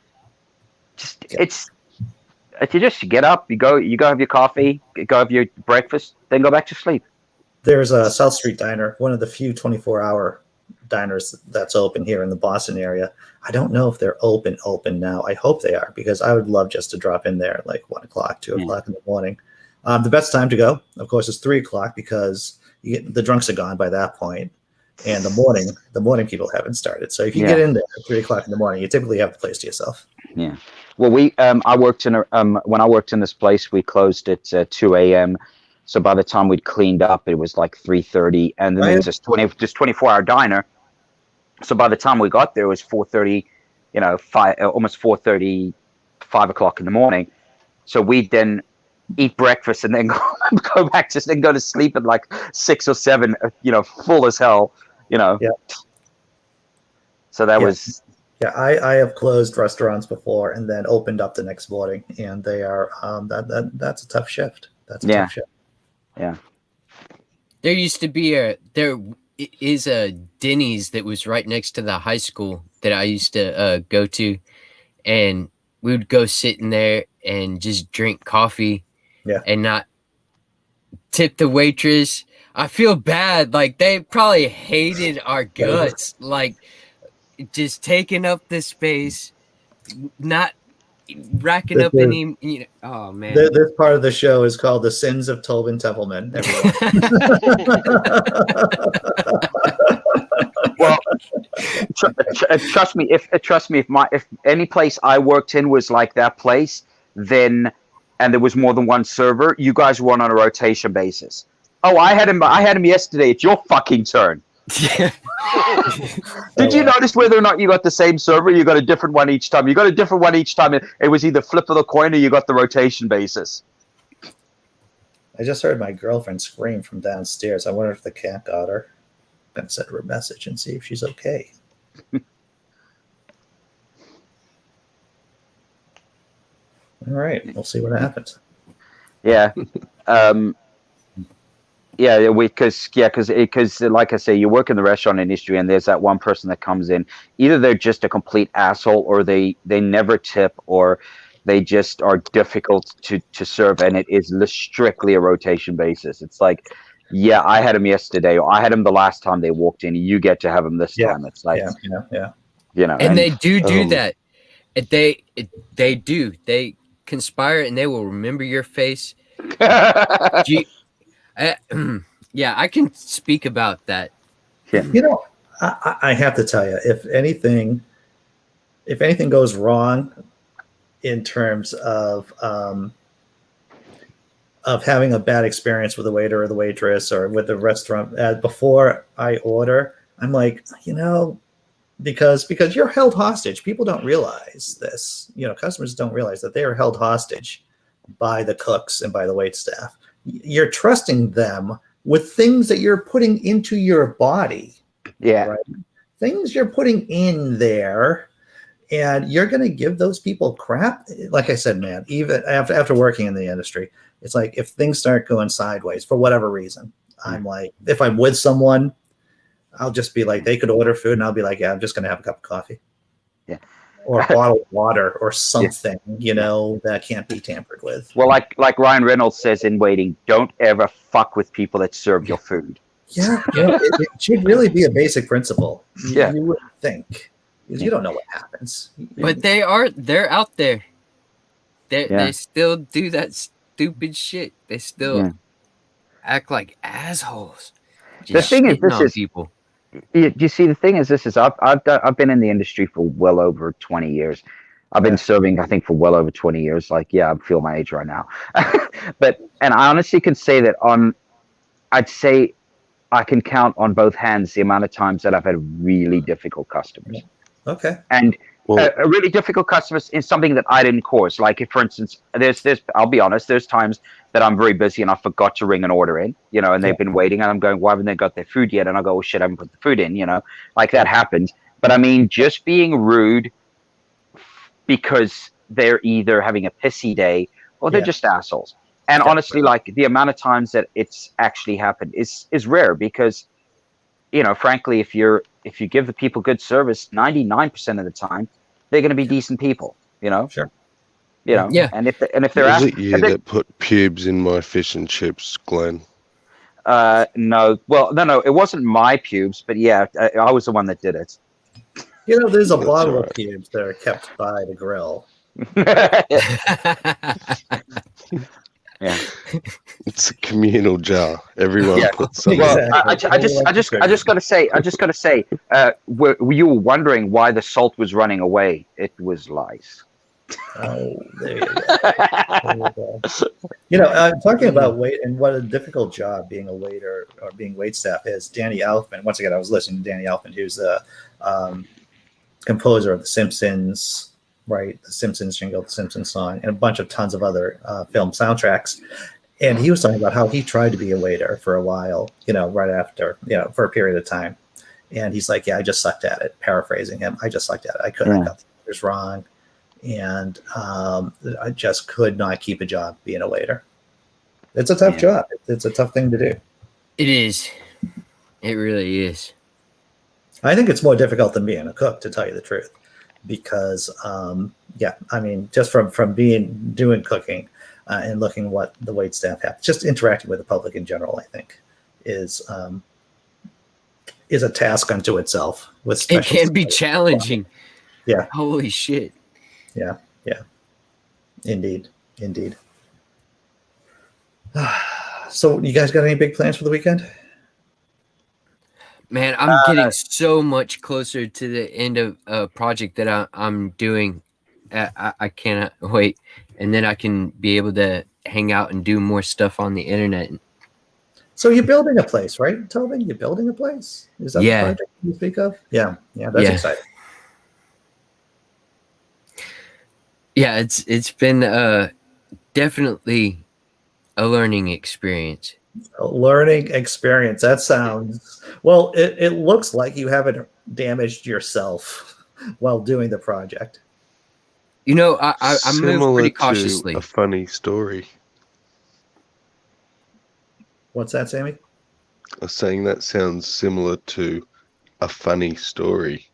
You just get up, you go have your coffee, go have your breakfast, then go back to sleep. There's a South Street Diner, one of the few 24-hour diners that's open here in the Boston area. I don't know if they're open now. I hope they are, because I would love just to drop in there at like 1 o'clock, 2 o'clock in the morning. The best time to go, of course, is 3 o'clock, because the drunks are gone by that point, and the morning people haven't started. So if you get in there at 3 o'clock in the morning, you typically have the place to yourself. Yeah. Well, when I worked in this place, we closed at 2 a.m. So by the time we'd cleaned up, it was like 3:30, and then it was just 24-hour diner. So by the time we got there, it was 4:30, you know, almost 4:30, 5 o'clock in the morning. So we'd then eat breakfast and then go back to go to sleep at like 6 or 7, you know, full as hell, you know. Yeah. So that was. Yeah, I have closed restaurants before and then opened up the next morning, and they are that's a tough shift. That's a tough shift. Yeah. There used to be a Denny's that was right next to the high school that I used to go to, and we would go sit in there and just drink coffee, and not tip the waitress. I feel bad, like they probably hated our guts, like just taking up the space, not racking up any, you know. Oh man, this part of the show is called The Sins of Tobin Templeman, everyone. Well, trust me, if any place I worked in was like that place, then, and there was more than one server, you guys were on a rotation basis. Oh, I had him yesterday. It's your fucking turn. Did you notice whether or not you got the same server? You got a different one each time. You got a different one each time. It was either flip of the coin or you got the rotation basis. I just heard my girlfriend scream from downstairs. I wonder if the cat got her. I'm gonna send her a message and see if she's okay. All right, we'll see what happens. Yeah. Yeah, because like I say, you work in the restaurant industry, and there's that one person that comes in. Either they're just a complete asshole, or they never tip, or they just are difficult to serve, and it is strictly a rotation basis. It's like, yeah, I had him yesterday, or I had him the last time they walked in. You get to have him this time. It's like, you know, and they do that. They do. They conspire, and they will remember your face. Yeah, I can speak about that. Yeah. You know, I have to tell you, if anything goes wrong in terms of having a bad experience with the waiter or the waitress or with the restaurant before I order, I'm like, because you're held hostage. People don't realize this. Customers don't realize that they are held hostage by the cooks and by the wait staff. You're trusting them with things that you're putting into your body. Yeah. Right? Things you're putting in there, and you're going to give those people crap. Like I said, man, even after working in the industry, it's like if things start going sideways for whatever reason, I'm like, if I'm with someone, I'll just be like, they could order food, and I'll be like, yeah, I'm just going to have a cup of coffee. Yeah. Or a bottle of water or something, that can't be tampered with. Well, like Ryan Reynolds says in Waiting, don't ever fuck with people that serve your food. Yeah, it should really be a basic principle. Yeah. You would think. Because you don't know what happens. But they're out there. They still do that stupid shit. They still act like assholes. The thing is, this is people. You see, the thing is, I've been in the industry for well over 20 years. I've been serving, I think, for well over 20 years. Like, yeah, I feel my age right now. And I honestly can say that I'd say I can count on both hands the amount of times that I've had really difficult customers. Okay. And a really difficult customer is something that I didn't cause. Like, if, for instance, there's I'll be honest, there's times that I'm very busy and I forgot to ring an order in, and they've been waiting, and I'm going, why haven't they got their food yet? And I go, oh shit, I haven't put the food in, like that happens. But I mean, just being rude because they're either having a pissy day or they're just assholes. And honestly, like, the amount of times that it's actually happened is rare, because, frankly, if you give the people good service, 99% of the time, they're going to be decent people, Sure. And if they're was it you that put pubes in my fish and chips, Glenn? No, well, no, it wasn't my pubes, but yeah, I was the one that did it. There's a bottle of pubes that are kept by the grill. Yeah, it's a communal jar. Everyone puts something. Well, I just gotta say, you were wondering why the salt was running away. It was lice. Oh, there you go. Talking about wait and what a difficult job being a waiter or being wait staff is. Danny Elfman. Once again, I was listening to Danny Elfman, who's the composer of The Simpsons, right? The Simpsons jingle, the Simpsons song, and a bunch of tons of other film soundtracks. And he was talking about how he tried to be a waiter for a while, right after, for a period of time. And he's like, yeah, I just sucked at it. Paraphrasing him, I just sucked at it. I couldn't. I got the orders wrong. And I just could not keep a job being a waiter. It's a tough job. It's a tough thing to do. It is. It really is. I think it's more difficult than being a cook, to tell you the truth, because I mean, just from doing cooking and looking what the wait staff have, just interacting with the public in general, I think is a task unto itself. It can be challenging. Yeah. Holy shit. Yeah. Indeed. So, you guys got any big plans for the weekend? Man, I'm getting so much closer to the end of a project that I'm doing. I cannot wait, and then I can be able to hang out and do more stuff on the internet. So you're building a place, right, Tobin? You're building a place? Is that the project you speak of? Yeah, that's exciting. Yeah, it's been definitely a learning experience. A learning experience. That sounds well. It looks like you haven't damaged yourself while doing the project. You know, I move pretty cautiously. To a funny story. What's that, Sammy? I was saying that sounds similar to a funny story.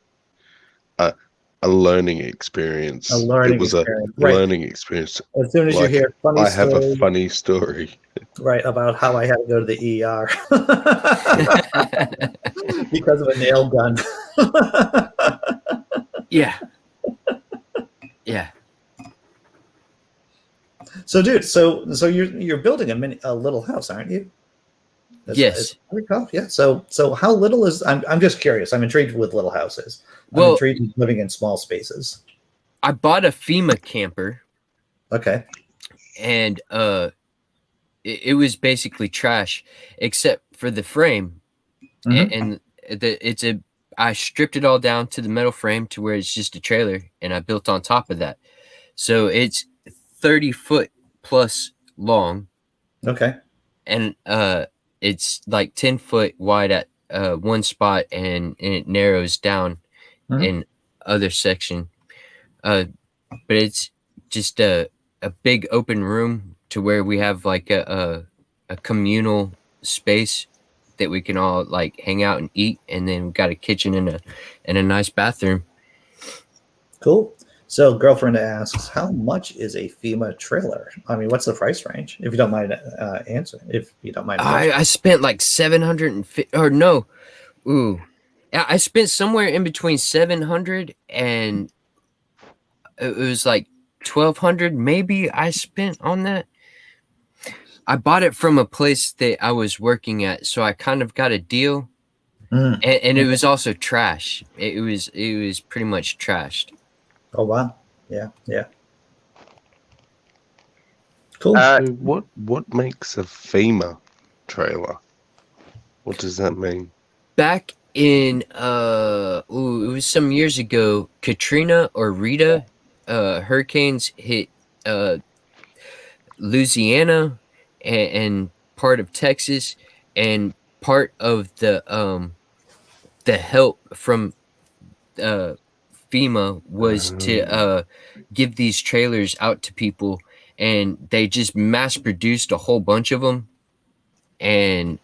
A learning experience. A learning It was experience. a learning experience. As soon as Like, you hear funny I have story, a funny story. right, about how I had to go to the ER because of a nail gun. Yeah. Yeah. So, dude, so you're building a little house, aren't you? Yes. Yeah. So how little is? I'm just curious. I'm intrigued with little houses. I'm intrigued with living in small spaces. I bought a FEMA camper. Okay. And it was basically trash, except for the frame, and I stripped it all down to the metal frame to where it's just a trailer, and I built on top of that. So it's 30 foot plus long. Okay. And it's like 10 foot wide at one spot, and it narrows down in other section. But it's just a big open room to where we have like a communal space that we can all like hang out and eat, and then we've got a kitchen and a nice bathroom. Cool. So, girlfriend asks, how much is a FEMA trailer? I mean, what's the price range? If you don't mind answering, if you don't mind. I spent like 750, or no, I spent somewhere in between 700 and it was like 1,200 maybe I spent on that. I bought it from a place that I was working at, so I kind of got a deal. And it was also trash. It was pretty much trashed. Oh wow. Yeah. Cool. So what makes a FEMA trailer? What does that mean? Back in it was some years ago, Katrina or Rita hurricanes hit Louisiana and part of Texas, and part of the help from FEMA was to give these trailers out to people, and they just mass produced a whole bunch of them, and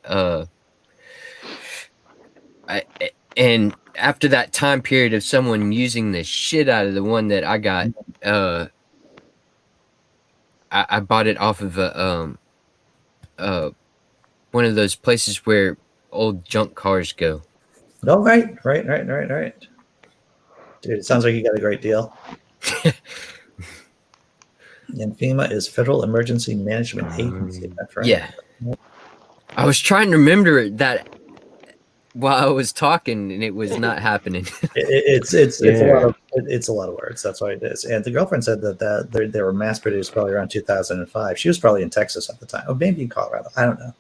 and after that time period of someone using the shit out of the one that I got, I bought it off of one of those places where old junk cars go. Oh, right. Dude, it sounds like you got a great deal. And FEMA is Federal Emergency Management Agency. That's right. Yeah. I was trying to remember that while I was talking, and it was not happening. It's a lot of words. That's why it is. And the girlfriend said that they were mass produced probably around 2005. She was probably in Texas at the time, or maybe in Colorado. I don't know.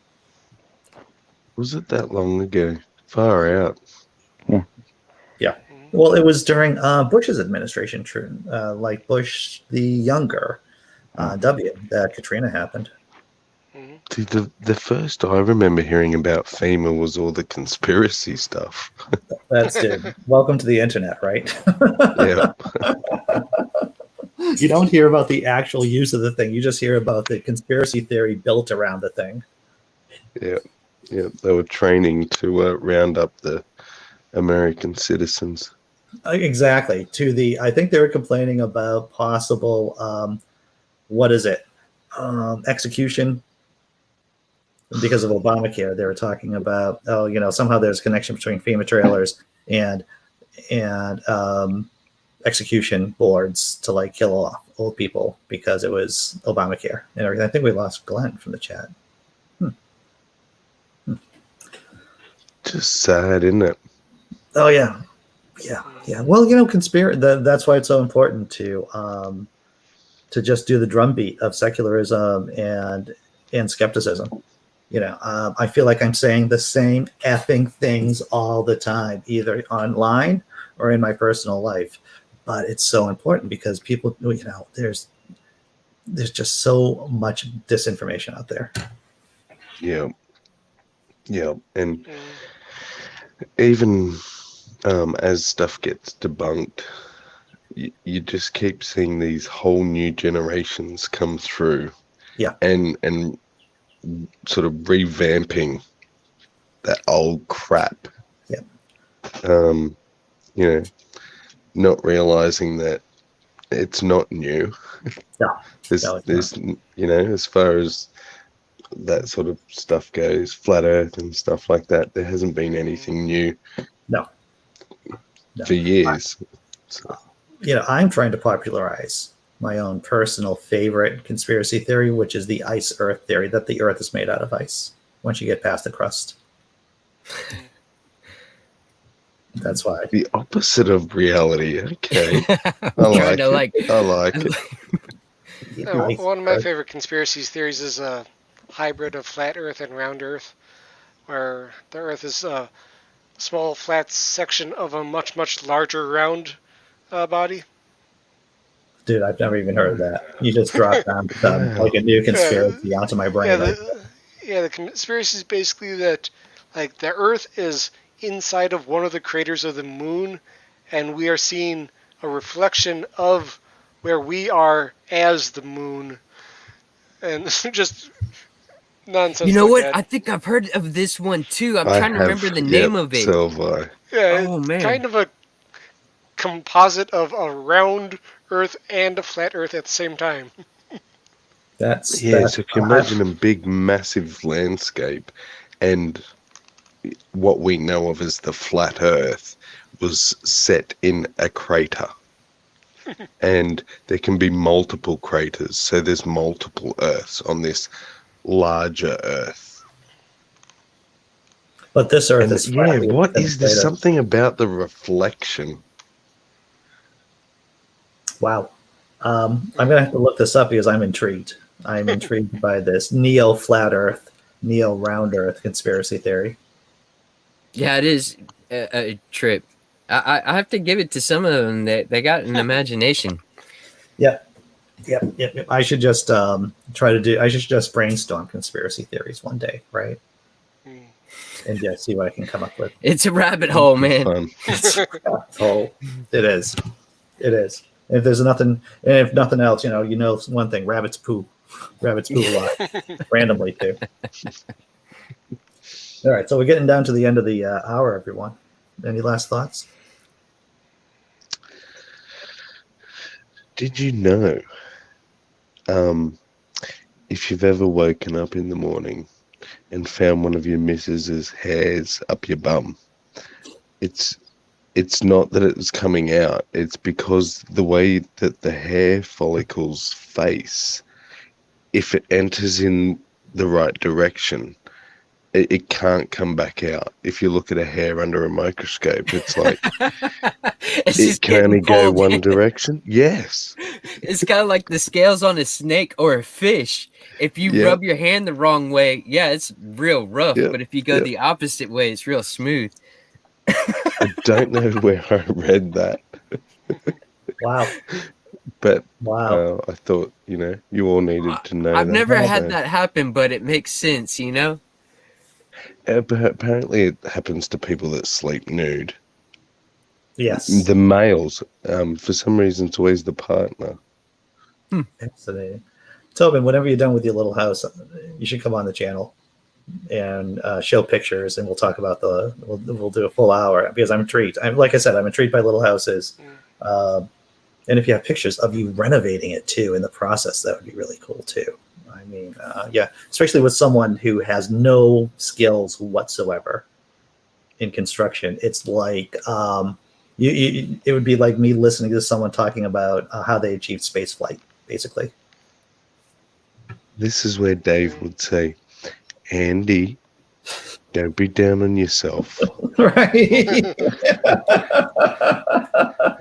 Was it that long ago? Far out. Yeah. Well, it was during Bush's administration, like Bush the younger, that Katrina happened. See, the first I remember hearing about FEMA was all the conspiracy stuff. That's it. Welcome to the internet, right? Yeah. You don't hear about the actual use of the thing. You just hear about the conspiracy theory built around the thing. Yeah. They were training to round up the American citizens. Exactly. I think they were complaining about possible, execution because of Obamacare. They were talking about, somehow there's a connection between FEMA trailers and execution boards to like kill off old people because it was Obamacare and everything. I think we lost Glenn from the chat. Just sad, isn't it? Oh yeah. Well, that's why it's so important to just do the drumbeat of secularism and skepticism. I feel like I'm saying the same effing things all the time, either online or in my personal life. But it's so important because people, there's just so much disinformation out there. Yeah. And even as stuff gets debunked, you just keep seeing these whole new generations come through, and sort of revamping that old crap. Not realizing that it's not new. There's as far as that sort of stuff goes, flat Earth and stuff like that, there hasn't been anything new. No. For years. I'm trying to popularize my own personal favorite conspiracy theory, which is the ice Earth theory, that the Earth is made out of ice once you get past the crust. That's why. The opposite of reality. Okay. I like it. One of my favorite conspiracy theories is a hybrid of flat Earth and round Earth, where the Earth is a small flat section of a much, much larger round body. Dude, I've never even heard of that. You just dropped down like a new conspiracy onto my brain. The conspiracy is basically that, like, the Earth is inside of one of the craters of the moon, and we are seeing a reflection of where we are as the moon, and just nonsense. You know what? I think I've heard of this one too. I'm trying to remember the name of it. So have I. Yeah, it's kind of a composite of a round Earth and a flat Earth at the same time. So if you imagine a big, massive landscape, and what we know of as the flat Earth was set in a crater. And there can be multiple craters, so there's multiple Earths on this larger Earth. But this Earth is flat. What is there something about the reflection? Wow. I'm going to have to look this up because I'm intrigued. I'm intrigued by this neo-flat Earth, neo-round Earth conspiracy theory. Yeah, it is a trip. I have to give it to some of them. They got an imagination. Yep. I should just I should just brainstorm conspiracy theories one day, right? And just see what I can come up with. It's a rabbit hole, man. It is. If there's nothing, and if nothing else, one thing: rabbits poo. Rabbits poo a lot, randomly too. All right, so we're getting down to the end of the hour, everyone. Any last thoughts? Did you know, if you've ever woken up in the morning and found one of your missus's hairs up your bum, it's not that it's coming out. It's because the way that the hair follicles face, if it enters in the right direction, it can't come back out. If you look at a hair under a microscope, it's like it can only go one direction. Yes. It's kind of like the scales on a snake or a fish. If you rub your hand the wrong way, it's real rough. But if you go the opposite way, it's real smooth. I don't know where I read that. Wow. But I thought, you all needed to know. I've never had that happen, but it makes sense, But apparently it happens to people that sleep nude. Yes. The males, for some reason, it's always the partner. Fascinating. Tobin, whenever you're done with your little house, you should come on the channel and show pictures, and we'll talk about we'll do a full hour because I'm intrigued. Like I said, I'm intrigued by little houses. And if you have pictures of you renovating it too in the process, that would be really cool too. I mean, especially with someone who has no skills whatsoever in construction. It's like it would be like me listening to someone talking about how they achieved space flight, basically. This is where Dave would say, Andy, don't be down on yourself. Right.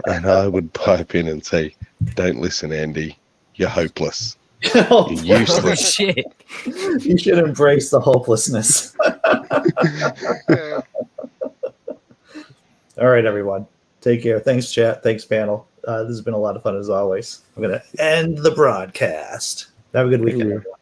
And I would pipe in and say, don't listen, Andy. You're hopeless. You're useless. Oh, shit. You should embrace the hopelessness. All right, everyone. Take care. Thanks, chat. Thanks, panel. This has been a lot of fun as always. I'm going to end the broadcast. Have a good weekend, everyone.